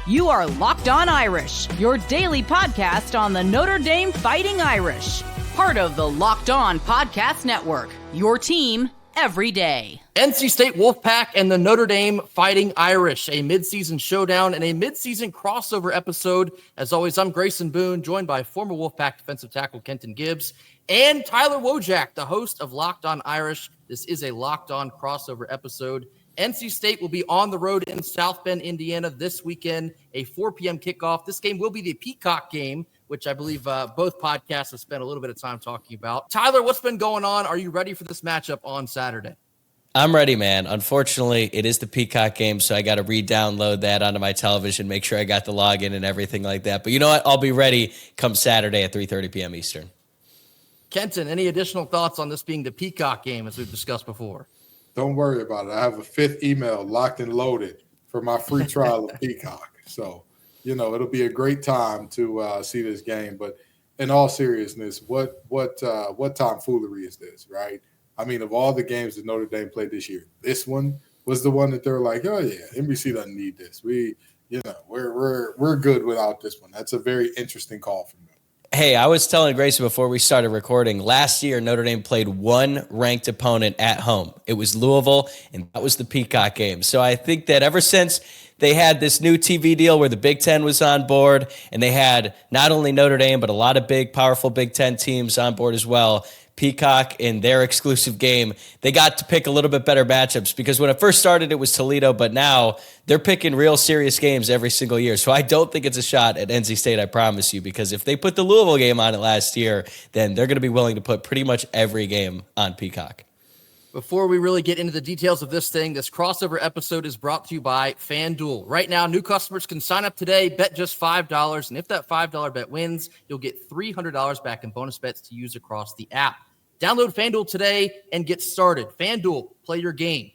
You are Locked On Irish, your daily podcast on the Notre Dame Fighting Irish. Part of the Locked On Podcast Network, your team every day. NC State Wolfpack and the Notre Dame Fighting Irish, a midseason showdown and a midseason crossover episode. As always, I'm Grayson Boone, joined by former Wolfpack defensive tackle Kenton Gibbs and Tyler Wojciak, the host of Locked On Irish. This is a Locked On crossover episode. NC State will be on the road in South Bend, Indiana this weekend, a 4 p.m. kickoff. This game will be the Peacock game, which I believe both podcasts have spent a little bit of time talking about. Tyler, what's been going on? Are you ready for this matchup on Saturday? I'm ready, man. Unfortunately, it is the Peacock game, so I got to re-download that onto my television, make sure I got the login and everything like that. But you know what? I'll be ready come Saturday at 3:30 p.m. Eastern. Kenton, any additional thoughts on this being the Peacock game as we've discussed before? Don't worry about it. I have a 5th email locked and loaded for my free trial of Peacock. So, it'll be a great time to see this game. But in all seriousness, what tomfoolery is this, right? I mean, of all the games that Notre Dame played this year, this one was the one that they're like, oh yeah, NBC doesn't need this. We're good without this one. That's a very interesting call from them. Hey, I was telling Grayson before we started recording, last year Notre Dame played one ranked opponent at home. It was Louisville, and that was the Peacock game. So I think that ever since they had this new TV deal where the Big Ten was on board, and they had not only Notre Dame, but a lot of big, powerful Big Ten teams on board as well, Peacock in their exclusive game, they got to pick a little bit better matchups, because when it first started, it was Toledo, but now they're picking real serious games every single year. So I don't think it's a shot at NC State, I promise you, because if they put the Louisville game on it last year, then they're going to be willing to put pretty much every game on Peacock. Before we really get into the details of this thing, this crossover episode is brought to you by FanDuel. Right now, new customers can sign up today, bet just $5, and if that $5 bet wins, you'll get $300 back in bonus bets to use across the app. Download FanDuel today and get started. FanDuel, play your game.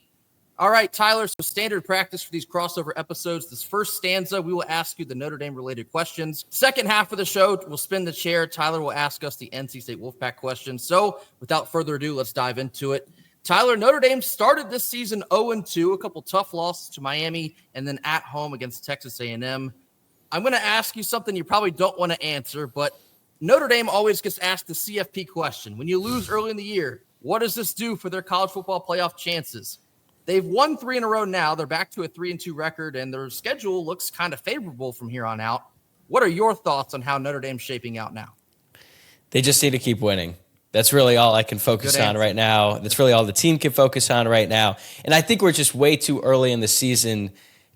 All right, Tyler, so standard practice for these crossover episodes. This first stanza, we will ask you the Notre Dame-related questions. Second half of the show, we'll spin the chair. Tyler will ask us the NC State Wolfpack questions. So without further ado, let's dive into it. Tyler, Notre Dame started this season 0-2, a couple tough losses to Miami, and then at home against Texas A&M. I'm going to ask you something you probably don't want to answer, but Notre Dame always gets asked the CFP question. When you lose early in the year, what does this do for their college football playoff chances? They've won 3 in a row now. They're back to a 3-2 record, and their schedule looks kind of favorable from here on out. What are your thoughts on how Notre Dame's shaping out now? They just need to keep winning. That's really all I can focus on right now. That's really all the team can focus on right now. And I think we're just way too early in the season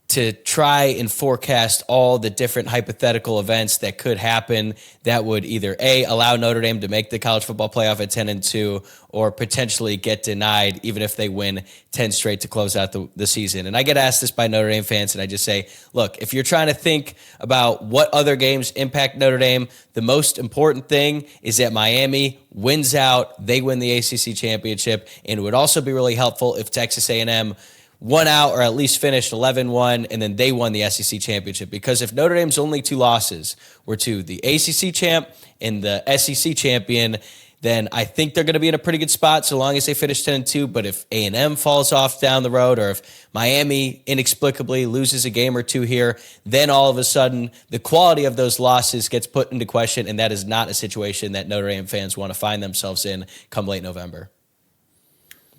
to try and forecast all the different hypothetical events that could happen that would either A, allow Notre Dame to make the college football playoff at 10-2, or potentially get denied even if they win 10 straight to close out the season. And I get asked this by Notre Dame fans, and I just say, look, if you're trying to think about what other games impact Notre Dame, the most important thing is that Miami wins out, they win the ACC championship, and it would also be really helpful if Texas A&M won out or at least finished 11-1, and then they won the SEC championship. Because if Notre Dame's only 2 losses were to the ACC champ and the SEC champion, then I think they're going to be in a pretty good spot so long as they finish 10-2. But if A&M falls off down the road, or if Miami inexplicably loses a game or 2 here, then all of a sudden the quality of those losses gets put into question, and that is not a situation that Notre Dame fans want to find themselves in come late November.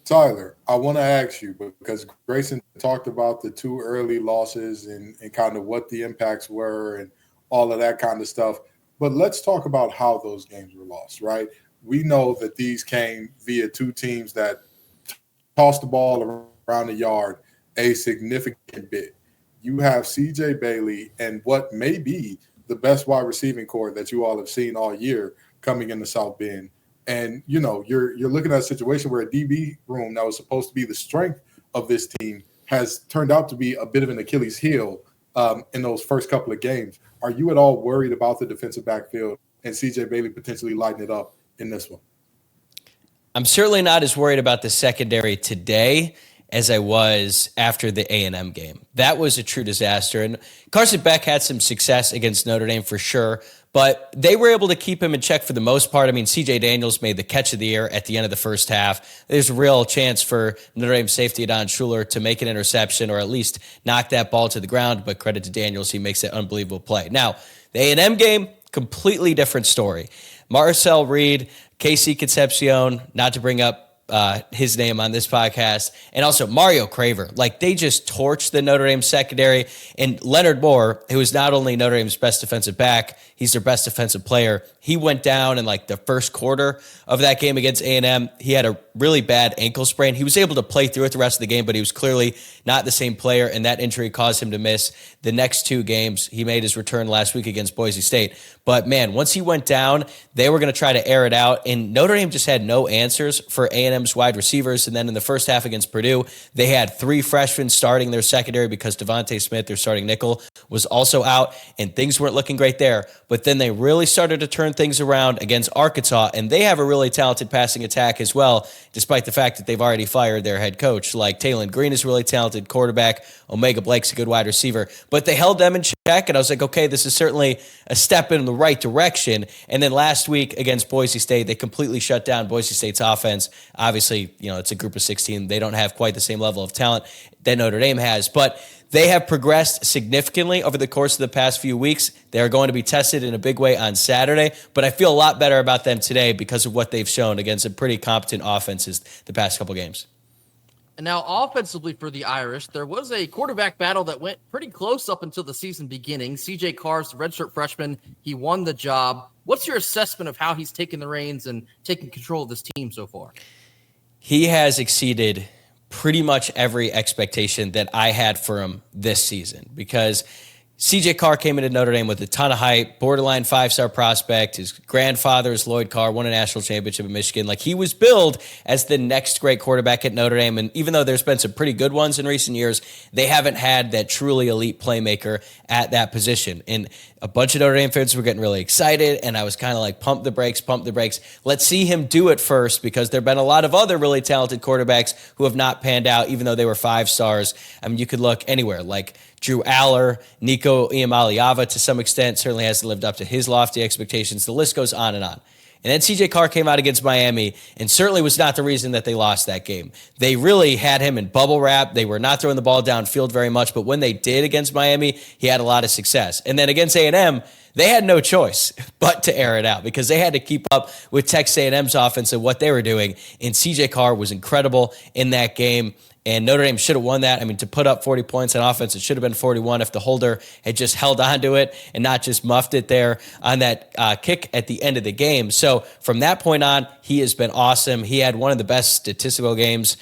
Tyler, I want to ask you, because Grayson talked about the 2 early losses and kind of what the impacts were and all of that kind of stuff. But let's talk about how those games were lost, right? We know that these came via 2 teams that tossed the ball around the yard a significant bit. You have C.J. Bailey and what may be the best wide receiving core that you all have seen all year coming into South Bend. And, you're looking at a situation where a DB room that was supposed to be the strength of this team has turned out to be a bit of an Achilles heel in those first couple of games. Are you at all worried about the defensive backfield and C.J. Bailey potentially lighting it up in this one? I'm certainly not as worried about the secondary today as I was after the A&M game. That was a true disaster. And Carson Beck had some success against Notre Dame for sure, but they were able to keep him in check for the most part. I mean, C.J. Daniels made the catch of the year at the end of the first half. There's a real chance for Notre Dame safety Don Schuler to make an interception or at least knock that ball to the ground, but credit to Daniels, he makes that unbelievable play. Now, the A&M game, completely different story. Marcel Reed, Casey Concepcion, not to bring up his name on this podcast, and also Mario Craver. Like, they just torched the Notre Dame secondary. And Leonard Moore, who is not only Notre Dame's best defensive back, he's their best defensive player. He went down in like the first quarter of that game against A&M. He had a really bad ankle sprain. He was able to play through it the rest of the game, but he was clearly not the same player, and that injury caused him to miss the next 2 games. He made his return last week against Boise State. But man, once he went down, they were going to try to air it out, and Notre Dame just had no answers for A&M's wide receivers. And then in the first half against Purdue, they had 3 freshmen starting their secondary because Devontae Smith, their starting nickel, was also out, and things weren't looking great there. But then they really started to turn things around against Arkansas, and they have a really talented passing attack as well, despite the fact that they've already fired their head coach. Like, Taylon Green is a really talented quarterback. Omega Blake's a good wide receiver. But they held them in check, and I was like, okay, this is certainly a step in the right direction. And then last week against Boise State, they completely shut down Boise State's offense. Obviously, it's a group of 16. They don't have quite the same level of talent that Notre Dame has, but they have progressed significantly over the course of the past few weeks. They are going to be tested in a big way on Saturday, but I feel a lot better about them today because of what they've shown against some pretty competent offenses the past couple games. And now offensively for the Irish, there was a quarterback battle that went pretty close up until the season beginning. C.J. Carr's redshirt freshman, he won the job. What's your assessment of how he's taken the reins and taken control of this team so far? He has exceeded pretty much every expectation that I had for him this season, because C.J. Carr came into Notre Dame with a ton of hype, borderline 5-star prospect. His grandfather is Lloyd Carr, won a national championship in Michigan. Like, he was billed as the next great quarterback at Notre Dame. And even though there's been some pretty good ones in recent years, they haven't had that truly elite playmaker at that position. And a bunch of Notre Dame fans were getting really excited, and I was kind of like, pump the brakes. Let's see him do it first, because there have been a lot of other really talented quarterbacks who have not panned out, even though they were 5 stars. I mean, you could look anywhere, like Drew Aller, Nico Iamaleava to some extent, certainly hasn't lived up to his lofty expectations. The list goes on and on. And then C.J. Carr came out against Miami and certainly was not the reason that they lost that game. They really had him in bubble wrap. They were not throwing the ball downfield very much, but when they did against Miami, he had a lot of success. And then against A&M, they had no choice but to air it out because they had to keep up with Texas A&M's offense and what they were doing. And C.J. Carr was incredible in that game. And Notre Dame should have won that. I mean, to put up 40 points on offense, it should have been 41 if the holder had just held on to it and not just muffed it there on that kick at the end of the game. So from that point on, he has been awesome. He had one of the best statistical games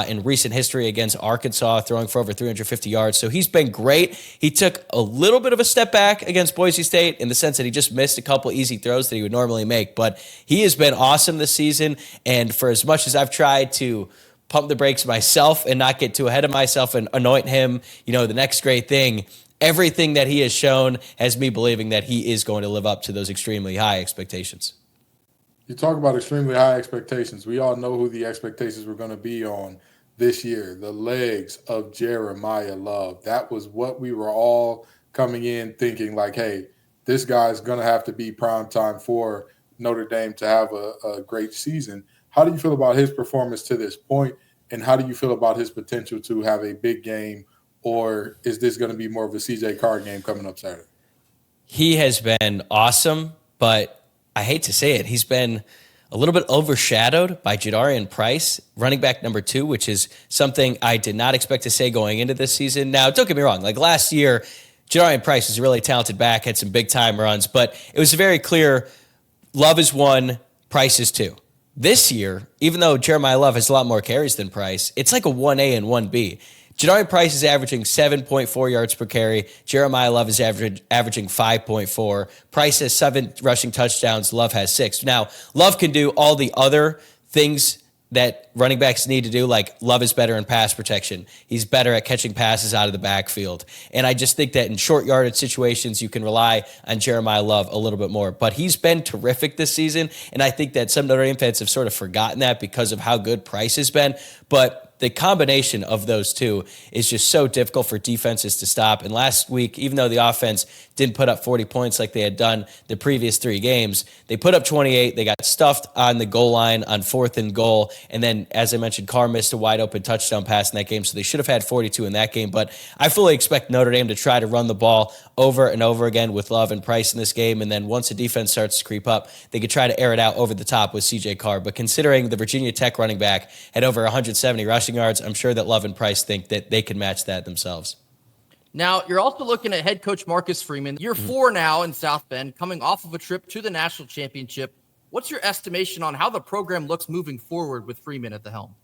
in recent history against Arkansas, throwing for over 350 yards. So he's been great. He took a little bit of a step back against Boise State in the sense that he just missed a couple easy throws that he would normally make. But he has been awesome this season. And for as much as I've tried to pump the brakes myself and not get too ahead of myself and anoint him, the next great thing, everything that he has shown has me believing that he is going to live up to those extremely high expectations. You talk about extremely high expectations. We all know who the expectations were going to be on this year. The legs of Jeremiah Love. That was what we were all coming in thinking, like, hey, this guy's going to have to be prime time for Notre Dame to have a great season. How do you feel about his performance to this point, and how do you feel about his potential to have a big game, or is this going to be more of a C.J. Carr game coming up Saturday? He has been awesome, but I hate to say it, he's been a little bit overshadowed by Jadarian Price, running back number 2, which is something I did not expect to say going into this season. Now, don't get me wrong, like last year, Jadarian Price is a really talented back, had some big-time runs, but it was very clear Love is 1, Price is 2. This year, even though Jeremiah Love has a lot more carries than Price, it's like a 1A and 1B. Jadarian Price is averaging 7.4 yards per carry. Jeremiah Love is averaging 5.4. Price has 7 rushing touchdowns. Love has 6. Now, Love can do all the other things that running backs need to do, like Love is better in pass protection. He's better at catching passes out of the backfield. And I just think that in short yardage situations, you can rely on Jeremiah Love a little bit more. But he's been terrific this season, and I think that some Notre Dame fans have sort of forgotten that because of how good Price has been. But But the combination of those two is just so difficult for defenses to stop. And last week, even though the offense didn't put up 40 points like they had done the previous 3 games, they put up 28. They got stuffed on the goal line on 4th and goal. And then, as I mentioned, Carr missed a wide open touchdown pass in that game. So they should have had 42 in that game. But I fully expect Notre Dame to try to run the ball over and over again with Love and Price in this game. And then once the defense starts to creep up, they could try to air it out over the top with CJ Carr. But considering the Virginia Tech running back had over 170 rushing yards, I'm sure that Love and Price think that they can match that themselves. Now, you're also looking at head coach Marcus Freeman. Year 4 now in South Bend, coming off of a trip to the national championship. What's your estimation on how the program looks moving forward with Freeman at the helm?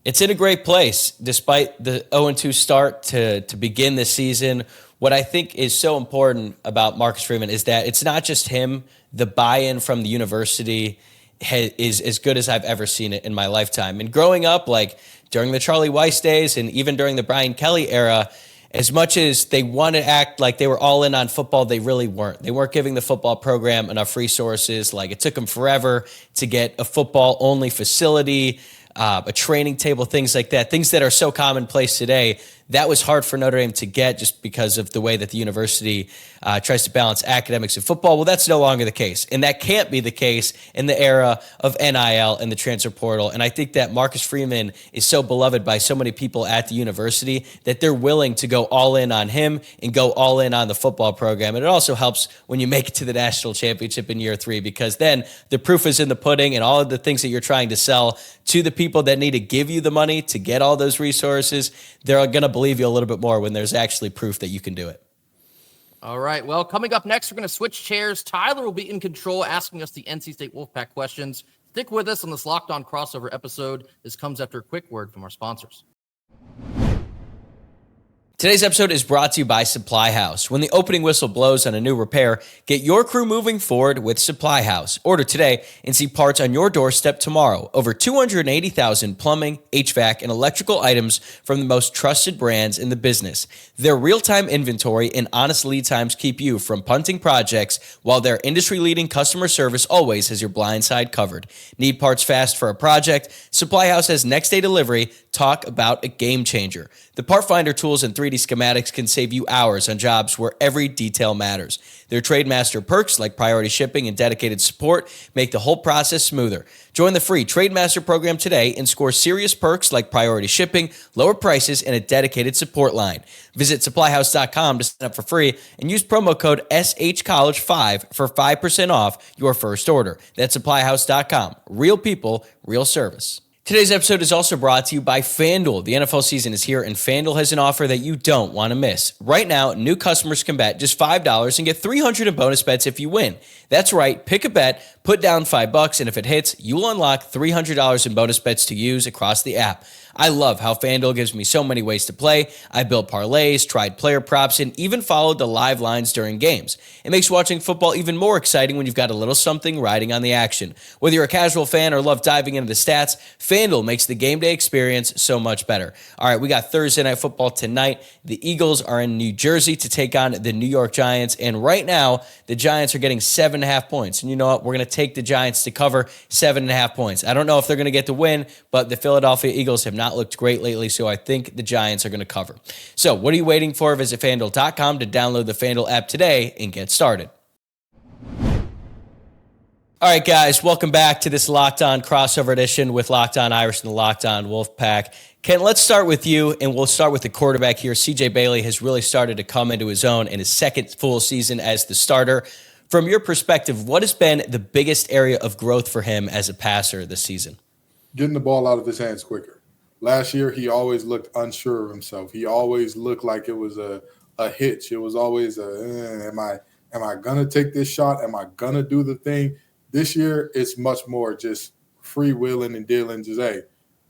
It's in a great place, despite the 0-2 start to begin this season. What I think is so important about Marcus Freeman is that it's not just him. The buy-in from the university is as good as I've ever seen it in my lifetime. And growing up, like during the Charlie Weiss days and even during the Brian Kelly era, as much as they want to act like they were all in on football, they really weren't. They weren't giving the football program enough resources. Like, it took them forever to get a football-only facility, a training table, things like that, things that are so commonplace today. That was hard for Notre Dame to get just because of the way that the university tries to balance academics and football. Well, that's no longer the case. And that can't be the case in the era of NIL and the transfer portal. And I think that Marcus Freeman is so beloved by so many people at the university that they're willing to go all in on him and go all in on the football program. And it also helps when you make it to the national championship in year 3, because then the proof is in the pudding, and all of the things that you're trying to sell to the people that need to give you the money to get all those resources, they're going to believe you a little bit more when there's actually proof that you can do it. All right. Well, coming up next, we're going to switch chairs. Tyler will be in control, asking us the NC State Wolfpack questions. Stick with us on this Locked On crossover episode. This comes after a quick word from our sponsors. Today's episode is brought to you by SupplyHouse. When the opening whistle blows on a new repair, get your crew moving forward with SupplyHouse. Order today and see parts on your doorstep tomorrow. Over 280,000 plumbing, HVAC, and electrical items from the most trusted brands in the business. Their real-time inventory and honest lead times keep you from punting projects, while their industry-leading customer service always has your blind side covered. Need parts fast for a project? SupplyHouse has next-day delivery. Talk about a game changer. The Part Finder tools and 3D schematics can save you hours on jobs where every detail matters. Their Trademaster perks like priority shipping and dedicated support make the whole process smoother. Join the free Trademaster program today and score serious perks like priority shipping, lower prices, and a dedicated support line. Visit SupplyHouse.com to sign up for free and use promo code SHCollege5 for 5% off your first order. That's SupplyHouse.com. Real people, real service. Today's episode is also brought to you by FanDuel. The NFL season is here, and FanDuel has an offer that you don't want to miss. Right now, new customers can bet just $5 and get $300 in bonus bets if you win. That's right. Pick a bet, put down $5, and if it hits, you will unlock $300 in bonus bets to use across the app. I love how FanDuel gives me so many ways to play. I built parlays, tried player props, and even followed the live lines during games. It makes watching football even more exciting when you've got a little something riding on the action. Whether you're a casual fan or love diving into the stats, FanDuel makes the game day experience so much better. All right, we got Thursday Night Football tonight. The Eagles are in New Jersey to take on the New York Giants, and right now, the Giants are getting 7.5 points. And you know what? We're going to take the Giants to cover 7.5 points. I don't know if they're going to get the win, but the Philadelphia Eagles have not looked great lately, so I think the Giants are going to cover. So what are you waiting for? Visit FanDuel.com to download the FanDuel app today and get started. All right, guys, welcome back to this Locked On crossover edition with Locked On Irish and the Locked On Wolfpack. Ken, let's start with you, and we'll start with the quarterback here. CJ Bailey has really started to come into his own in his second full season as the starter. From your perspective, what has been the biggest area of growth for him as a passer this season? Getting the ball out of his hands quicker. Last year, he always looked unsure of himself. He always looked like it was a hitch. It was always am I gonna take this shot? Am I gonna do the thing? This year, it's much more just freewheeling and dealing. Just, hey,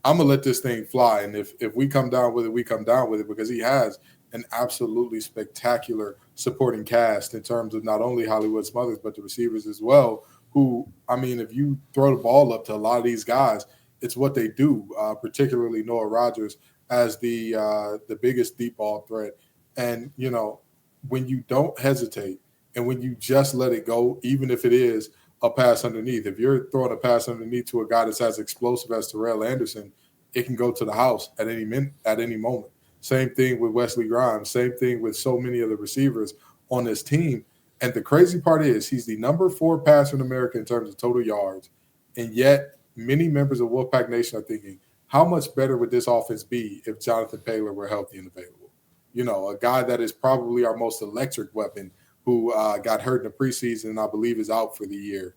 I'm gonna let this thing fly, and if we come down with it, we come down with it, because he has an absolutely spectacular supporting cast in terms of not only Hollywood Smothers but the receivers as well. Who, I mean, if you throw the ball up to a lot of these guys, it's what they do, particularly Noah Rodgers as the biggest deep ball threat. And, you know, when you don't hesitate and when you just let it go, even if it is a pass underneath, if you're throwing a pass underneath to a guy that's as explosive as Terrell Anderson, it can go to the house at any moment. Same thing with Wesley Grimes. Same thing with so many of the receivers on this team. And the crazy part is he's the number 4 passer in America in terms of total yards. And yet many members of Wolfpack Nation are thinking, how much better would this offense be if Jonathan Taylor were healthy and available? You know, a guy that is probably our most electric weapon who got hurt in the preseason and I believe is out for the year.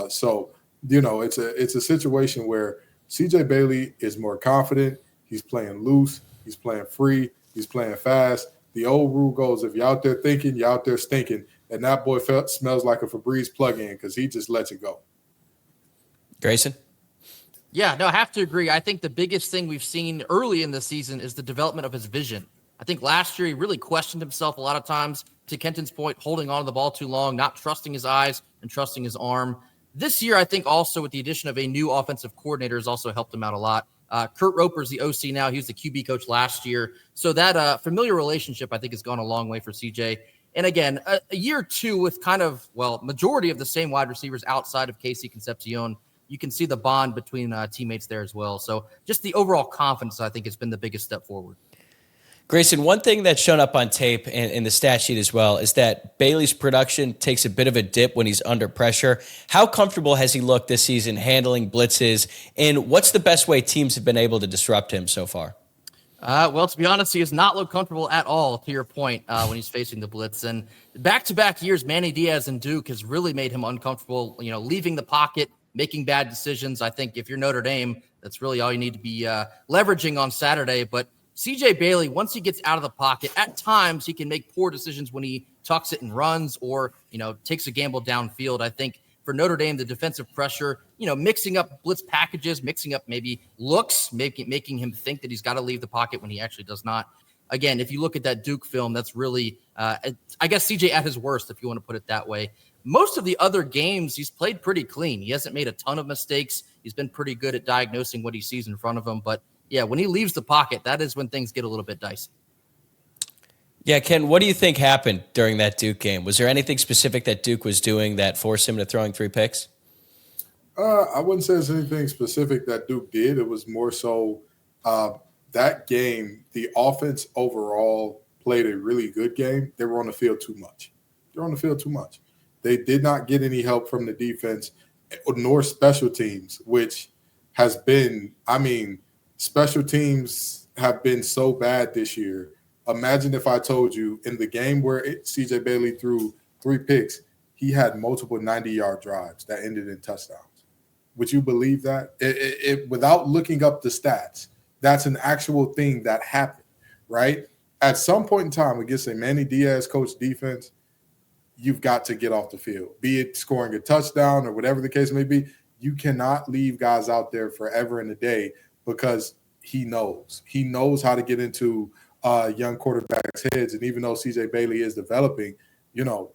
So, you know, it's a situation where CJ Bailey is more confident. He's playing loose. He's playing free. He's playing fast. The old rule goes, if you're out there thinking, you're out there stinking. And that boy smells like a Febreze plug-in because he just lets it go. Grayson? Yeah, no, I have to agree. I think the biggest thing we've seen early in the season is the development of his vision. I think last year he really questioned himself a lot of times, to Kenton's point, holding on to the ball too long, not trusting his eyes and trusting his arm. This year, I think also with the addition of a new offensive coordinator has also helped him out a lot. Kurt Roper's the OC now. He was the QB coach last year. So that familiar relationship, I think, has gone a long way for CJ. And again, a year 2 with kind of, majority of the same wide receivers outside of Casey Concepcion. You can see the bond between teammates there as well. So just the overall confidence, I think, has been the biggest step forward. Grayson, one thing that's shown up on tape and in the stat sheet as well is that Bailey's production takes a bit of a dip when he's under pressure. How comfortable has he looked this season handling blitzes, and what's the best way teams have been able to disrupt him so far? To be honest, he has not looked comfortable at all, to your point, when he's facing the blitz. And back-to-back years, Manny Diaz and Duke has really made him uncomfortable, leaving the pocket, making bad decisions. I think if you're Notre Dame, that's really all you need to be leveraging on Saturday. But CJ Bailey, once he gets out of the pocket, at times he can make poor decisions when he tucks it and runs or, takes a gamble downfield. I think for Notre Dame, the defensive pressure, mixing up blitz packages, mixing up maybe looks, making him think that he's got to leave the pocket when he actually does not. Again, if you look at that Duke film, that's really, I guess, CJ at his worst, if you want to put it that way. Most of the other games, he's played pretty clean. He hasn't made a ton of mistakes. He's been pretty good at diagnosing what he sees in front of him. But, yeah, when he leaves the pocket, that is when things get a little bit dicey. Yeah, Ken, what do you think happened during that Duke game? Was there anything specific that Duke was doing that forced him to throwing 3 picks? I wouldn't say there's anything specific that Duke did. It was more so that game, the offense overall played a really good game. They were on the field too much. They did not get any help from the defense nor special teams, which has been, special teams have been so bad this year. Imagine if I told you in the game where CJ Bailey threw 3 picks, he had multiple 90-yard drives that ended in touchdowns. Would you believe that? Without looking up the stats, that's an actual thing that happened, right? At some point in time against a Manny Diaz coach defense, you've got to get off the field, be it scoring a touchdown or whatever the case may be. You cannot leave guys out there forever in a day because he knows how to get into young quarterbacks' heads. And even though CJ Bailey is developing,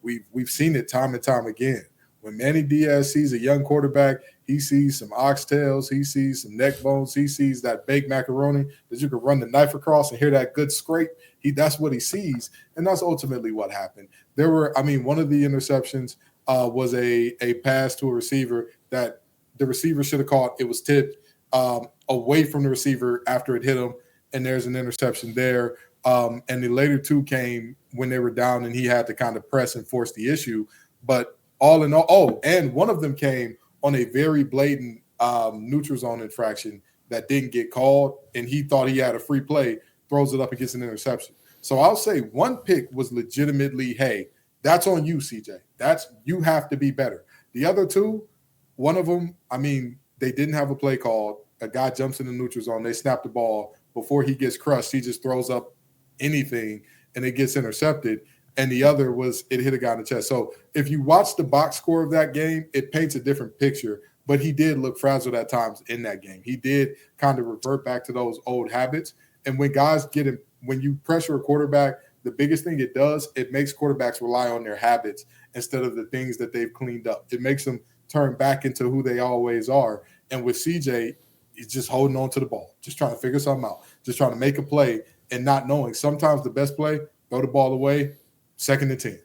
we've seen it time and time again. When Manny Diaz sees a young quarterback, he sees some oxtails, he sees some neck bones, he sees that baked macaroni that you can run the knife across and hear that good scrape. That's what he sees, and that's ultimately what happened. One of the interceptions was a pass to a receiver that the receiver should have caught. It was tipped away from the receiver after it hit him, and there's an interception there. And the later 2 came when they were down, and he had to kind of press and force the issue. But all in all, and one of them came on a very blatant neutral zone infraction that didn't get called, and he thought he had a free play, throws it up and gets an interception. So I'll say 1 pick was legitimately, hey, that's on you, CJ. You have to be better. The other 2, one of them, they didn't have a play called. A guy jumps in the neutral zone. They snap the ball. Before he gets crushed, he just throws up anything, and it gets intercepted. And the other was it hit a guy in the chest. So if you watch the box score of that game, it paints a different picture. But he did look frazzled at times in that game. He did kind of revert back to those old habits. And when guys when you pressure a quarterback, the biggest thing it does, it makes quarterbacks rely on their habits instead of the things that they've cleaned up. It makes them turn back into who they always are. And with CJ, he's just holding on to the ball, just trying to figure something out, just trying to make a play and not knowing. Sometimes the best play, throw the ball away, 2nd and 10.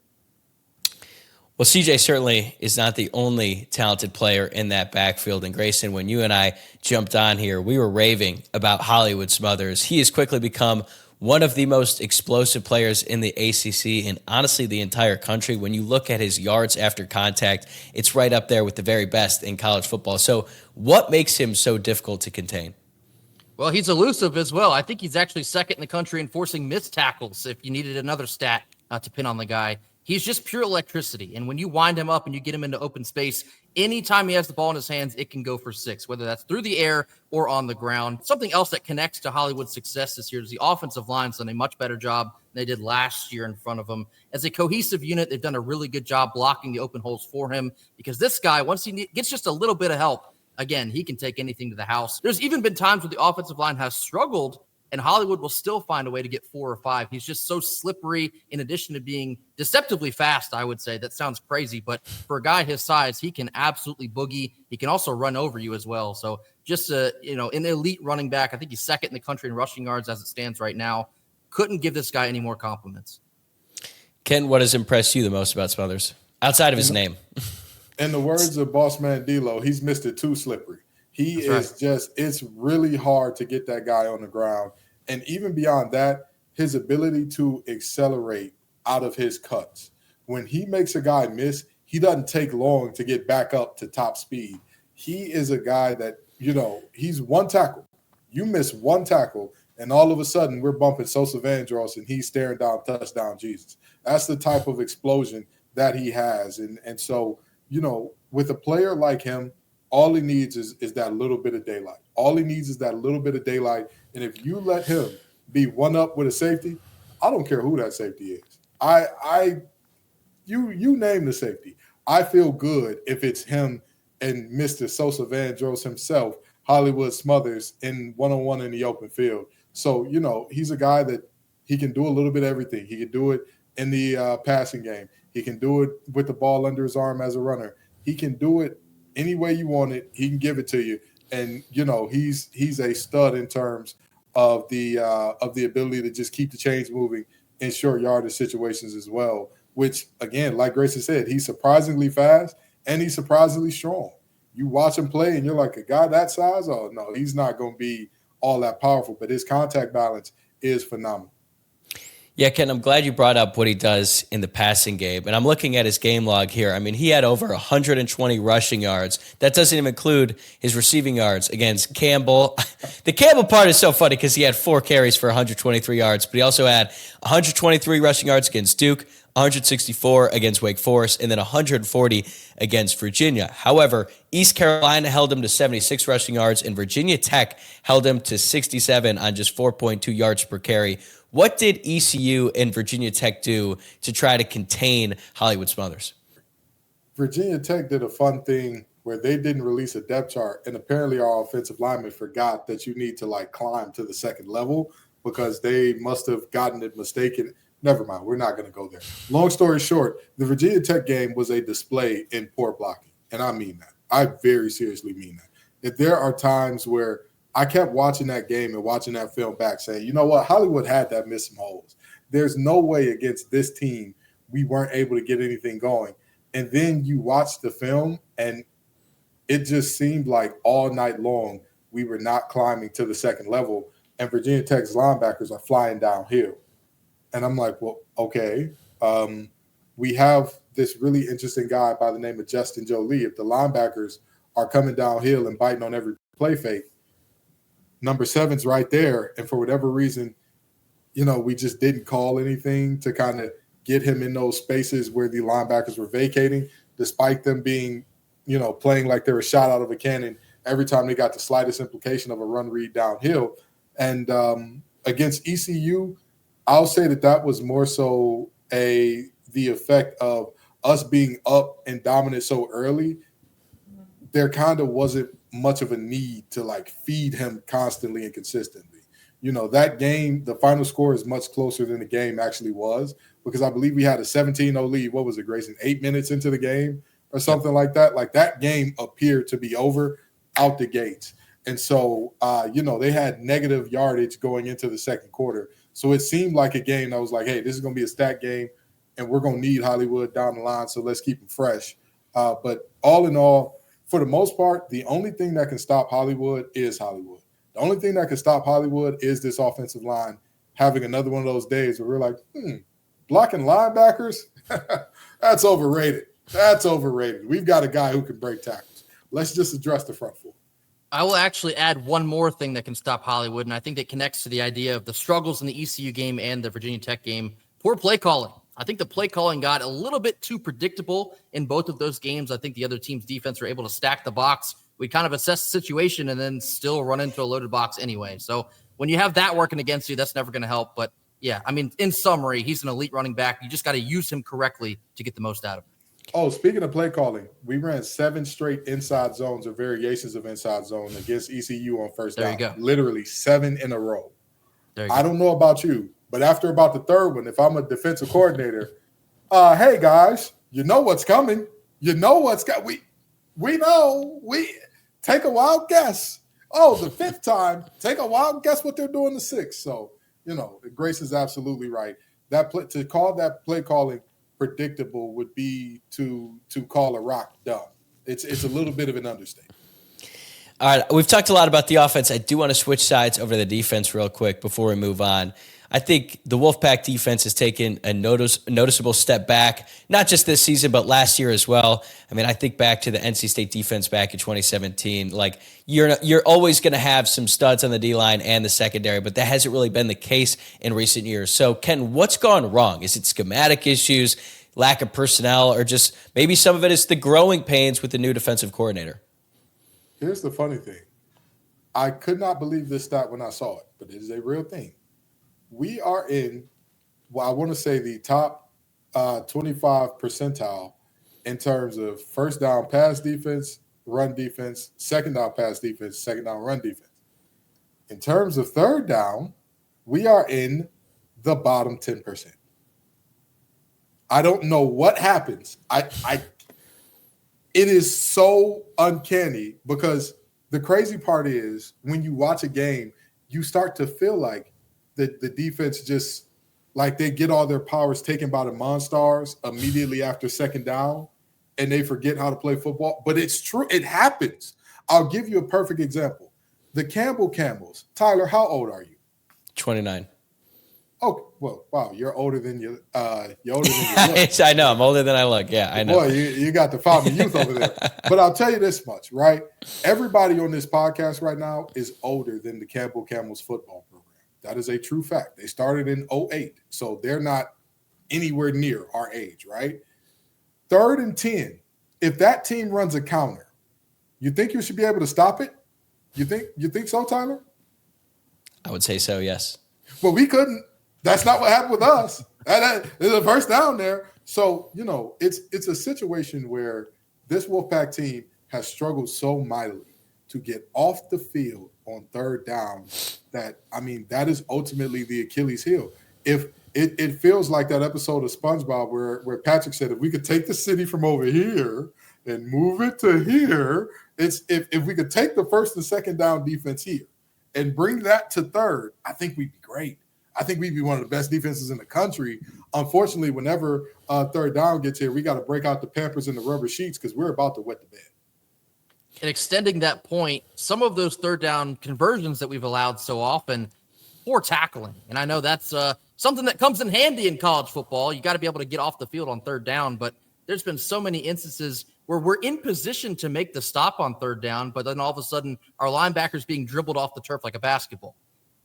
Well, CJ certainly is not the only talented player in that backfield. And Grayson, when you and I jumped on here, we were raving about Hollywood Smothers. He has quickly become one of the most explosive players in the ACC and honestly the entire country. When you look at his yards after contact, it's right up there with the very best in college football. So what makes him so difficult to contain? Well, he's elusive as well. I think he's actually second in the country in forcing missed tackles if you needed another stat to pin on the guy. He's just pure electricity. And when you wind him up and you get him into open space, anytime he has the ball in his hands, it can go for 6, whether that's through the air or on the ground. Something else that connects to Hollywood's success this year is the offensive line's done a much better job than they did last year in front of him. As a cohesive unit, they've done a really good job blocking the open holes for him because this guy, once he gets just a little bit of help, again, he can take anything to the house. There's even been times where the offensive line has struggled and Hollywood will still find a way to get 4 or 5. He's just so slippery in addition to being deceptively fast, I would say. That sounds crazy, but for a guy his size, he can absolutely boogie. He can also run over you as well. So just, an elite running back. I think he's second in the country in rushing yards as it stands right now. Couldn't give this guy any more compliments. Ken, what has impressed you the most about Smothers, outside of his name? In the words of boss man D-Lo, he's Mr. Too Slippery. It's really hard to get that guy on the ground. And even beyond that, his ability to accelerate out of his cuts. When he makes a guy miss, he doesn't take long to get back up to top speed. He is a guy that, he's one tackle. You miss one tackle, and all of a sudden we're bumping Sosa Vandross, and he's staring down touchdown Jesus. That's the type of explosion that he has. And so, with a player like him, all he needs is that little bit of daylight. All he needs is that little bit of daylight. And if you let him be one up with a safety, I don't care who that safety is. You name the safety. I feel good if it's him and Mr. Sosa Vandross himself, Hollywood Smothers, in one-on-one in the open field. So, he's a guy that he can do a little bit of everything. He can do it in the passing game. He can do it with the ball under his arm as a runner. He can do it any way you want it. He can give it to you. And, he's a stud in terms of the ability to just keep the chains moving in short yardage situations as well, which, again, like Grayson said, he's surprisingly fast and he's surprisingly strong. You watch him play and you're like, a guy that size? Oh, no, he's not going to be all that powerful, but his contact balance is phenomenal. Yeah, Ken, I'm glad you brought up what he does in the passing game. And I'm looking at his game log here. I mean, he had over 120 rushing yards. That doesn't even include his receiving yards against Campbell. The Campbell part is so funny because he had 4 carries for 123 yards, but he also had 123 rushing yards against Duke, 164 against Wake Forest, and then 140 against Virginia. However, East Carolina held him to 76 rushing yards, and Virginia Tech held him to 67 on just 4.2 yards per carry. What did ECU and Virginia Tech do to try to contain Hollywood Smothers? Virginia Tech did a fun thing where they didn't release a depth chart, and apparently our offensive linemen forgot that you need to climb to the second level because they must have gotten it mistaken. Never mind, we're not going to go there. Long story short, the Virginia Tech game was a display in poor blocking, and I mean that. I very seriously mean that. If there are times where I kept watching that game and watching that film back saying, you know what, Hollywood had that miss some holes. There's no way against this team we weren't able to get anything going. And then you watch the film and it just seemed like all night long we were not climbing to the second level and Virginia Tech's linebackers are flying downhill. And I'm like, well, okay. We have this really interesting guy by the name of Justin Jolie. If the linebackers are coming downhill and biting on every play fake, number 7's right there. And for whatever reason, we just didn't call anything to kind of get him in those spaces where the linebackers were vacating, despite them being, playing like they were shot out of a cannon every time they got the slightest implication of a run read downhill. And against ECU, I'll say that was more so the effect of us being up and dominant so early. There kind of wasn't much of a need to feed him constantly and consistently. That game, the final score is much closer than the game actually was because I believe we had a 17-0 lead. What was it, Grayson? 8 minutes into the game or something like that. That game appeared to be over out the gates. And so, they had negative yardage going into the second quarter. So it seemed like a game that was like, hey, this is going to be a stat game. and we're going to need Hollywood down the line, so let's keep him fresh. But all in all, for the most part, the only thing that can stop Hollywood is Hollywood. The only thing that can stop Hollywood is this offensive line having another one of those days where we're like, blocking linebackers? That's overrated. That's overrated. We've got a guy who can break tackles. Let's just address the front four. I will actually add one more thing that can stop Hollywood, and I think that connects to the idea of the struggles in the ECU game and the Virginia Tech game. Poor play calling. I think the play calling got a little bit too predictable in both of those games. I think the other team's defense were able to stack the box. We kind of assess the situation and then still run into a loaded box anyway. So when you have that working against you, that's never going to help. But yeah, I mean, in summary, he's an elite running back. You just got to use him correctly to get the most out of him. Oh, speaking of play calling, we ran 7 straight inside zones or variations of inside zone against ECU on first down. There you go. Literally 7 in a row. There you I go. don't know about you, but after about the third one, if I'm a defensive coordinator, hey guys, you know what's coming. You know what's got. We know. We take a wild guess. Oh, the 5th time, take a wild guess what they're doing the 6th. So Grace is absolutely right. To call that play calling predictable would be to call a rock dumb. It's a little bit of an understatement. All right, we've talked a lot about the offense. I do want to switch sides over to the defense real quick before we move on. I think the Wolfpack defense has taken a noticeable step back, not just this season, but last year as well. I mean, I think back to the NC State defense back in 2017. Like, you're always going to have some studs on the D-line and the secondary, but that hasn't really been the case in recent years. So, Ken, what's gone wrong? Is it schematic issues, lack of personnel, or just maybe some of it is the growing pains with the new defensive coordinator? Here's the funny thing. I could not believe this stat when I saw it, but it is a real thing. We are in, I want to say the top 25 percentile in terms of first down pass defense, run defense, second down pass defense, second down run defense. In terms of third down, we are in the bottom 10%. I don't know what happens. It is so uncanny because the crazy part is when you watch a game, you start to feel like the defense just like they get all their powers taken by the Monstars immediately after second down and they forget how to play football. But it's true. It happens. I'll give you a perfect example. The Campbell Camels. Tyler, how old are you? 29. Oh, well, wow. You're older than you look. I know. I'm older than I look. Yeah, I know. Boy, you got the fountain of youth over there. But I'll tell you this much, right? Everybody on this podcast right now is older than the Campbell Camels football program. That is a true fact. They started in 2008, so they're not anywhere near our age, right? 3rd and 10. If that team runs a counter, you think you should be able to stop it? You think so, Tyler? I would say so, yes. Well, we couldn't. That's not what happened with us. There's a first down there. So, it's a situation where this Wolfpack team has struggled so mightily to get off the field on third down that is ultimately the Achilles heel. If it feels like that episode of SpongeBob where Patrick said, if we could take the city from over here and move it to here, it's if we could take the first and second down defense here and bring that to third, I think we'd be great. I think we'd be one of the best defenses in the country. Unfortunately, whenever third down gets here, we got to break out the Pampers and the rubber sheets because we're about to wet the bed. And extending that point, some of those third down conversions that we've allowed so often, poor tackling. And I know that's something that comes in handy in college football. You got to be able to get off the field on third down. But there's been so many instances where we're in position to make the stop on third down, but then all of a sudden our linebackers being dribbled off the turf like a basketball.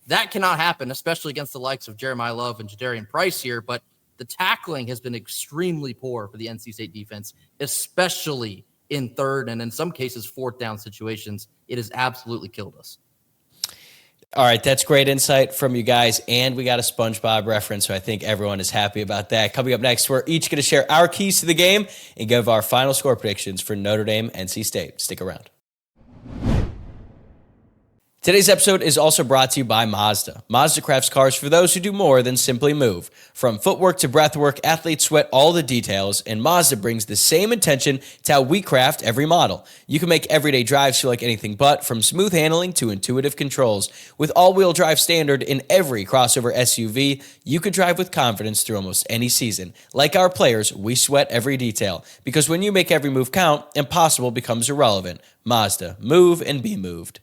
That cannot happen, especially against the likes of Jeremiah Love and Jadarian Price here. But the tackling has been extremely poor for the NC State defense, especially in third and in some cases fourth down situations. It has absolutely killed us. All right, that's great insight from you guys, and we got a SpongeBob reference, so I think everyone is happy about that. Coming up next, we're each going to share our keys to the game and give our final score predictions for Notre Dame, NC State. Stick around. Today's episode is also brought to you by Mazda. Mazda crafts cars for those who do more than simply move. From footwork to breathwork, athletes sweat all the details, and Mazda brings the same intention to how we craft every model. You can make everyday drives feel like anything but, from smooth handling to intuitive controls. With all-wheel drive standard in every crossover SUV, you can drive with confidence through almost any season. Like our players, we sweat every detail, because when you make every move count, impossible becomes irrelevant. Mazda, move and be moved.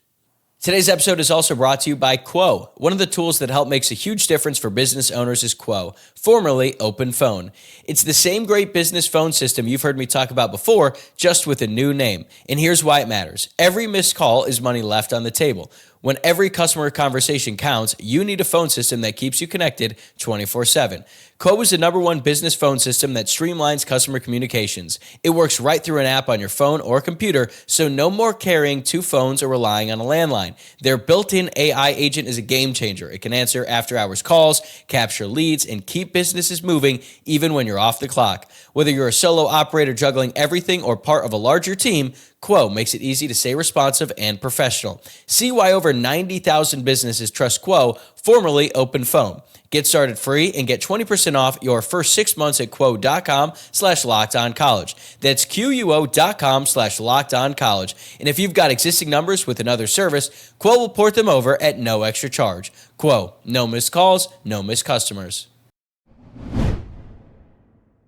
Today's episode is also brought to you by Quo. One of the tools that help makes a huge difference for business owners is Quo, formerly Open Phone. It's the same great business phone system you've heard me talk about before, just with a new name. And here's why it matters. Every missed call is money left on the table. When every customer conversation counts, you need a phone system that keeps you connected 24/7. Quo is the #1 business phone system that streamlines customer communications. It works right through an app on your phone or computer, so no more carrying 2 phones or relying on a landline. Their built-in AI agent is a game changer. It can answer after-hours calls, capture leads, and keep businesses moving even when you're off the clock. Whether you're a solo operator juggling everything or part of a larger team, Quo makes it easy to stay responsive and professional. See why over 90,000 businesses trust Quo, formerly Open Phone. Get started free and get 20% off your first 6 months at quo.com/lockedoncollege. That's QUO.com/lockedoncollege. And if you've got existing numbers with another service, Quo will port them over at no extra charge. Quo, no missed calls, no missed customers.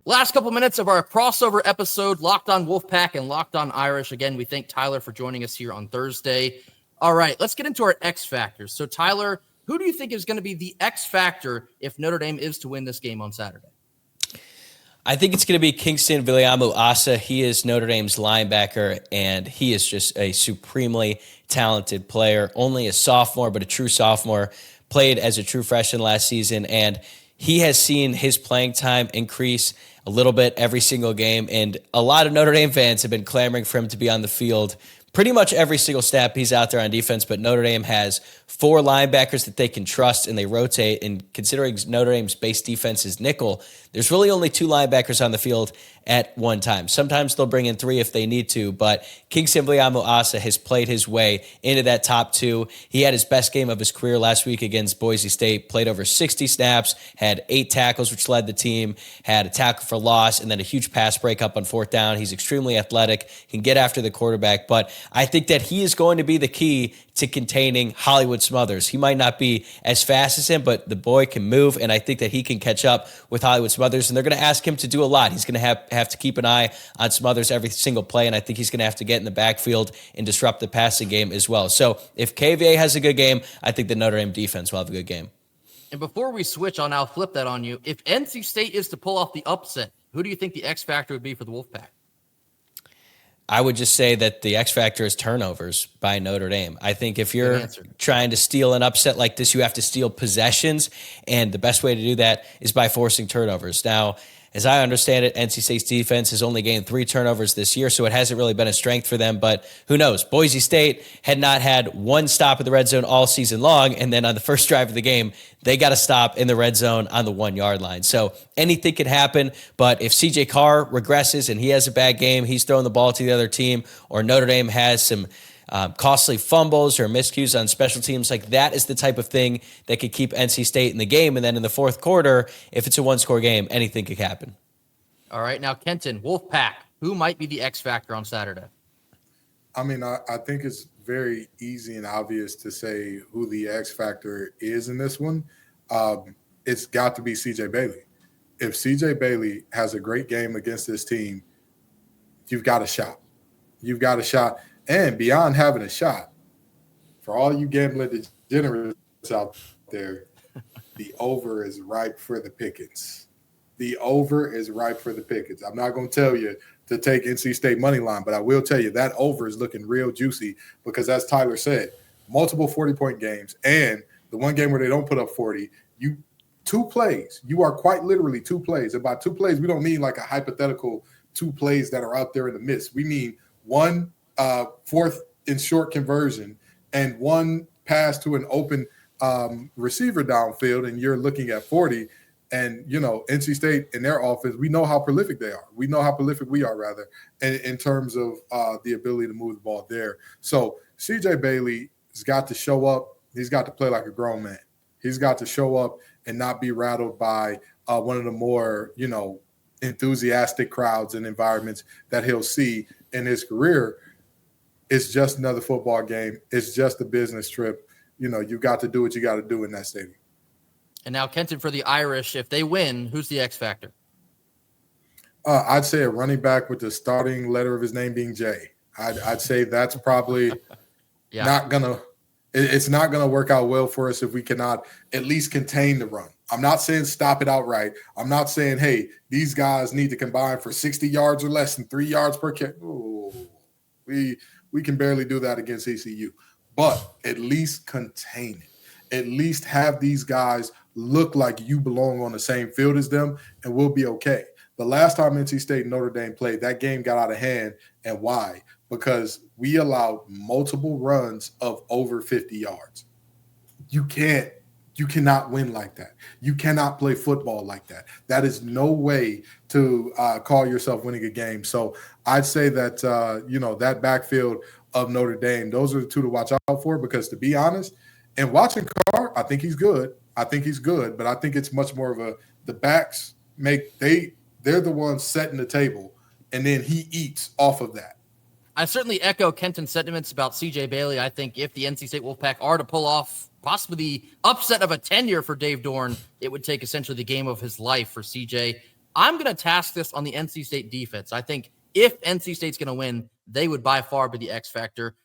Last couple minutes of our crossover episode, Locked on Wolfpack and Locked on Irish. Again, we thank Tyler for joining us here on Thursday. All right, let's get into our X factors. So, Tyler, who do you think is going to be the X factor if Notre Dame is to win this game on Saturday? I think it's going to be Kingston Viliamu-Asa. He is Notre Dame's linebacker, and he is just a supremely talented player. Only a sophomore, but a true sophomore. Played as a true freshman last season, and he has seen his playing time increase a little bit every single game, and a lot of Notre Dame fans have been clamoring for him to be on the field pretty much every single snap he's out there on defense. But Notre Dame has 4 linebackers that they can trust, and they rotate. And considering Notre Dame's base defense is nickel, there's really only 2 linebackers on the field at one time. Sometimes they'll bring in 3 if they need to, but Kingston Viliamu-Asa has played his way into that top 2. He had his best game of his career last week against Boise State, played over 60 snaps, had 8 tackles, which led the team, had a tackle for loss, and then a huge pass breakup on 4th down. He's extremely athletic, can get after the quarterback, but I think that he is going to be the key to containing Hollywood Smothers. He might not be as fast as him, but the boy can move, and I think that he can catch up with Hollywood Smothers, and they're going to ask him to do a lot. He's going to have to keep an eye on Smothers every single play, and I think he's going to have to get in the backfield and disrupt the passing game as well. So if KVA has a good game, I think the Notre Dame defense will have a good game. And before we switch, I'll flip that on you. If NC State is to pull off the upset, who do you think the X factor would be for the Wolfpack? I would just say that the X factor is turnovers by Notre Dame. I think if you're trying to steal an upset like this, you have to steal possessions, and the best way to do that is by forcing turnovers. Now, as I understand it, NC State's defense has only gained 3 turnovers this year, so it hasn't really been a strength for them, but who knows? Boise State had not had 1 stop in the red zone all season long, and then on the first drive of the game, they got a stop in the red zone on the 1-yard line. So anything could happen, but if CJ Carr regresses and he has a bad game, he's throwing the ball to the other team, or Notre Dame has some costly fumbles or miscues on special teams, like that is the type of thing that could keep NC State in the game. And then in the 4th quarter, if it's a 1-score game, anything could happen. All right, now Kenton, Wolfpack, who might be the X factor on Saturday? I mean, I think it's very easy and obvious to say who the X factor is in this one. It's got to be CJ Bailey. If CJ Bailey has a great game against this team, you've got a shot. You've got a shot. And beyond having a shot, for all you gambling degenerates out there, the over is ripe for the pickings. The over is ripe for the pickings. I'm not going to tell you to take NC State money line, but I will tell you that over is looking real juicy because, as Tyler said, multiple 40-point games, and the one game where they don't put up 40, 2 plays. You are quite literally 2 plays. And by 2 plays, we don't mean like a hypothetical 2 plays that are out there in the midst. We mean 1 4th and short conversion and 1 pass to an open receiver downfield, and you're looking at 40. And, NC State in their offense, we know how prolific they are. We know how prolific we are, rather, in terms of the ability to move the ball there. So CJ Bailey, has got to show up. He's got to play like a grown man. He's got to show up and not be rattled by one of the more, enthusiastic crowds and environments that he'll see in his career. It's just another football game. It's just a business trip. You've got to do what you got to do in that stadium. And now, Kenton, for the Irish, if they win, who's the X factor? I'd say a running back with the starting letter of his name being J. I'd say that's probably not going to – it's not going to work out well for us if we cannot at least contain the run. I'm not saying stop it outright. I'm not saying, hey, these guys need to combine for 60 yards or less than 3 yards per carry. We can barely do that against ECU. But at least contain it. At least have these guys look like you belong on the same field as them, and we'll be okay. The last time NC State and Notre Dame played, that game got out of hand. And why? Because we allowed multiple runs of over 50 yards. You cannot win like that. You cannot play football like that. That is no way to call yourself winning a game. So I'd say that, that backfield of Notre Dame, those are the two to watch out for, because to be honest, and watching Carr, I think he's good. But I think it's much more of the backs they're the ones setting the table, and then he eats off of that. I certainly echo Kenton's sentiments about C.J. Bailey. I think if the NC State Wolfpack are to pull off possibly the upset of a tenure for Dave Dorn, it would take essentially the game of his life for C.J. I'm going to task this on the NC State defense. I think if NC State's going to win, they would by far be the X factor.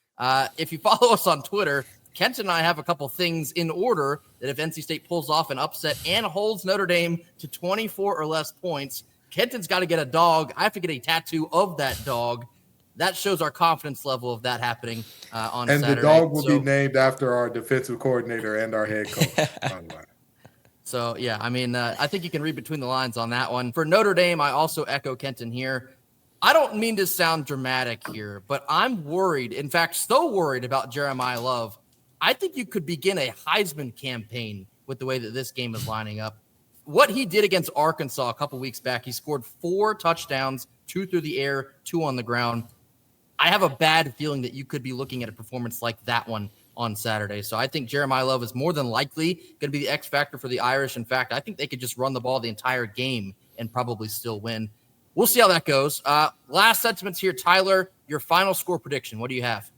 If you follow us on Twitter, Kenton and I have a couple things in order that if NC State pulls off an upset and holds Notre Dame to 24 or less points, Kenton's got to get a dog. I have to get a tattoo of that dog. That shows our confidence level of that happening on Saturday. And the dog will be named after our defensive coordinator and our head coach. So, yeah, I think you can read between the lines on that one. For Notre Dame, I also echo Kenton here. I don't mean to sound dramatic here, but I'm worried, in fact, so worried about Jeremiah Love. I think you could begin a Heisman campaign with the way that this game is lining up. What he did against Arkansas a couple weeks back, he scored 4 touchdowns, 2 through the air, 2 on the ground. I have a bad feeling that you could be looking at a performance like that one on Saturday. So I think Jeremiah Love is more than likely going to be the X factor for the Irish. In fact, I think they could just run the ball the entire game and probably still win. We'll see how that goes. Last sentiments here, Tyler, your final score prediction. What do you have?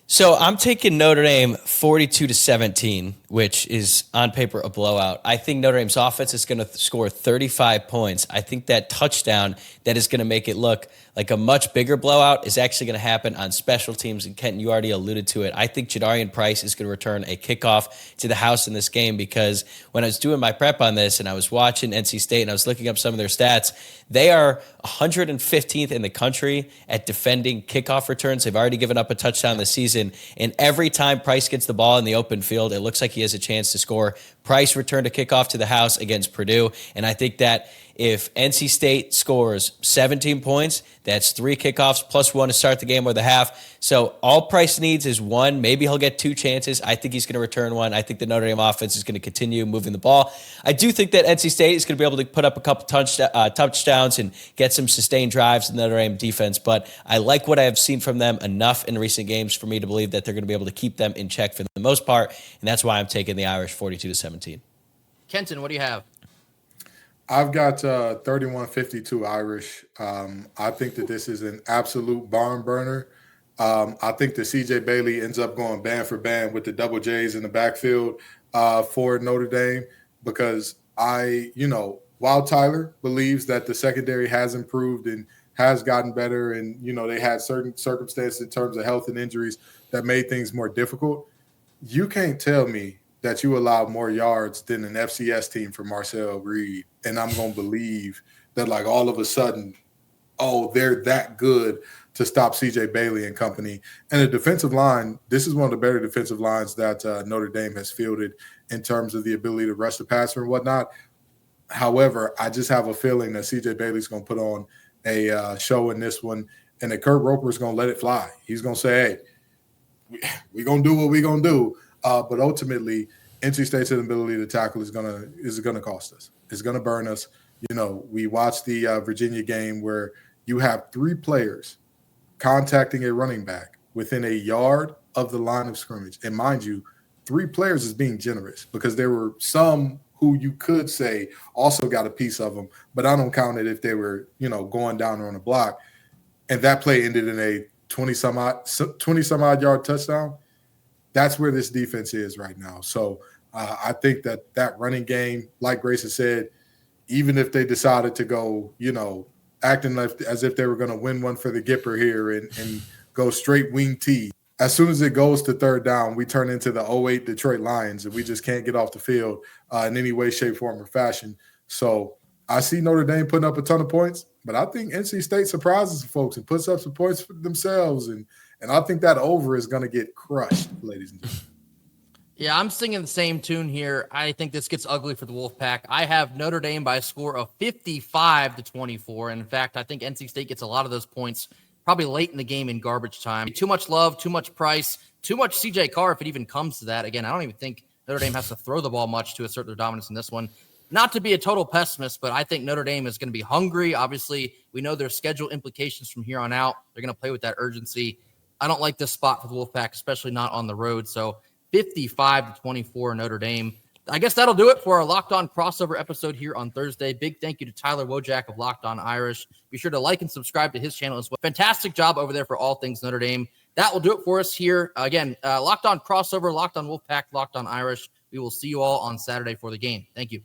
So I'm taking Notre Dame 42-17, which is on paper a blowout. I think Notre Dame's offense is going to score 35 points. I think that touchdown that is going to make it look like a much bigger blowout is actually going to happen on special teams. And Kenton, you already alluded to it. I think Jadarian Price is going to return a kickoff to the house in this game, because when I was doing my prep on this and I was watching NC State and I was looking up some of their stats, they are 115th in the country at defending kickoff returns. They've already given up a touchdown this season. And every time Price gets the ball in the open field, it looks like he has a chance to score. Price returned a kickoff to the house against Purdue. And I think that if NC State scores 17 points, that's 3 kickoffs plus 1 to start the game or the half. So all Price needs is 1. Maybe he'll get 2 chances. I think he's going to return 1. I think the Notre Dame offense is going to continue moving the ball. I do think that NC State is going to be able to put up a couple touchdowns and get some sustained drives in the Notre Dame defense. But I like what I have seen from them enough in recent games for me to believe that they're going to be able to keep them in check for the most part. And that's why I'm taking the Irish 42-17. Kenton, what do you have? I've got 31-52 Irish. I think that this is an absolute barn burner. I think that C.J. Bailey ends up going band for band with the double J's in the backfield for Notre Dame, because while Tyler believes that the secondary has improved and has gotten better, and, they had certain circumstances in terms of health and injuries that made things more difficult, you can't tell me that you allowed more yards than an FCS team for Marcel Reed, and I'm going to believe that, like, all of a sudden, they're that good to stop C.J. Bailey and company. And the defensive line, this is one of the better defensive lines that Notre Dame has fielded in terms of the ability to rush the passer and whatnot. However, I just have a feeling that C.J. Bailey's going to put on a show in this one, and that Kurt Roper is going to let it fly. He's going to say, hey, we're going to do what we're going to do. But ultimately, NC State's inability to tackle is gonna cost us. It's gonna burn us. We watched the Virginia game where you have 3 players contacting a running back within a yard of the line of scrimmage. And mind you, 3 players is being generous because there were some who you could say also got a piece of them, but I don't count it if they were, going down on a block. And that play ended in a 20 some odd yard touchdown. That's where this defense is right now. So I think that running game, like Grayson said, even if they decided to go, acting as if they were going to win one for the Gipper here and go straight wing T, as soon as it goes to third down, we turn into the 08 Detroit Lions, and we just can't get off the field in any way, shape, form, or fashion. So I see Notre Dame putting up a ton of points, but I think NC State surprises folks and puts up some points for themselves. And I think that over is going to get crushed, ladies and gentlemen. Yeah, I'm singing the same tune here. I think this gets ugly for the Wolfpack. I have Notre Dame by a score of 55-24. And in fact, I think NC State gets a lot of those points probably late in the game in garbage time. Too much love, too much price, too much CJ Carr if it even comes to that. Again, I don't even think Notre Dame has to throw the ball much to assert their dominance in this one. Not to be a total pessimist, but I think Notre Dame is going to be hungry. Obviously, we know their schedule implications from here on out. They're going to play with that urgency. I don't like this spot for the Wolfpack, especially not on the road. So 55-24 Notre Dame. I guess that'll do it for our Locked On crossover episode here on Thursday. Big thank you to Tyler Wojciak of Locked On Irish. Be sure to like and subscribe to his channel as well. Fantastic job over there for all things Notre Dame. That will do it for us here. Again, Locked On crossover, Locked On Wolfpack, Locked On Irish. We will see you all on Saturday for the game. Thank you.